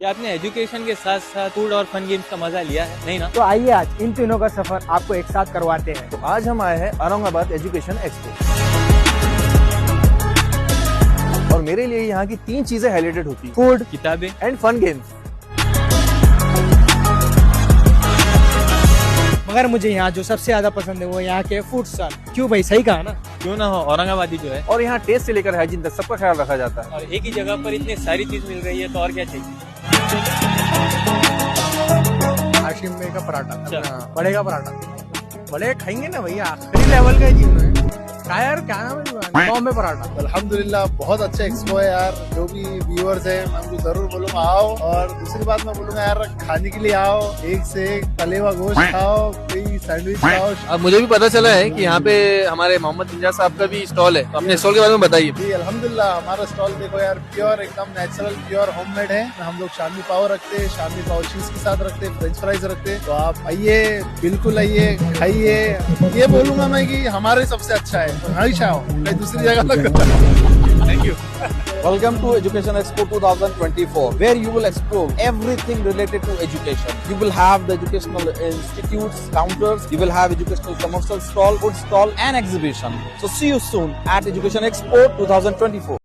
क्या आपने एजुकेशन के साथ साथ फूड और फन गेम्स का मजा लिया है? नहीं ना? तो आइए आज इन तीनों का सफर आपको एक साथ करवाते हैं। तो आज हम आए हैं औरंगाबाद एजुकेशन एक्सपो और मेरे लिए यहाँ की 3 चीजें हाईलाइटेड होती हैं: फूड, किताबें, एंड फन गेम्स। मगर मुझे यहाँ जो सबसे ज्यादा पसंद है वो यहाँ के फूड स्टॉल। क्यों भाई, सही कहा ना? क्यों ना हो, औरंगाबादी जो है। और यहाँ टेस्ट से लेकर हाइजीन तक सबका ख्याल रखा जाता है। और एक ही जगह पर इतनी सारी चीज मिल रही है तो और क्या चाहिए। हाशिम भाई का पराठा, अच्छा। बड़े का पराठा, बड़े खाएंगे ना भैया, आखिरी लेवल का जीवन है। क्या यार, क्या नाम है? बॉम्बे पराठा। अल्हम्दुलिल्लाह बहुत अच्छा एक्सपो है यार। जो भी व्यूअर्स है मैं उनको जरूर बोलूंगा आओ, और दूसरी बात मैं बोलूंगा यार खाने के लिए आओ, एक से एक तले हुआ गोश्त खाओ, कोई सैंडविच खाओ। अब मुझे भी पता चला है कि यहाँ पे हमारे मोहम्मद इंजाज साहब का भी स्टॉल है, तो अपने स्टॉल के बारे में बताइए। जी अल्हम्दुलिल्लाह हमारा स्टॉल देखो यार, प्योर एकदम नेचुरल प्योर होममेड है। हम लोग शामी पाव रखते हैं, शामी पाव चीज के साथ रखते हैं, फ्रेंच फ्राइज रखते हैं। तो आप आइए, बिल्कुल आइए, खाइए। ये बोलूंगा मैं कि हमारे सबसे अच्छा है, हमेशा आओ, कहीं दूसरी जगह लग। Thank you. Welcome to Education Expo 2024, where you will explore everything related to education. You will have the educational institutes, counters, you will have educational commercial stall, food stall and exhibition. So see you soon at Education Expo 2024.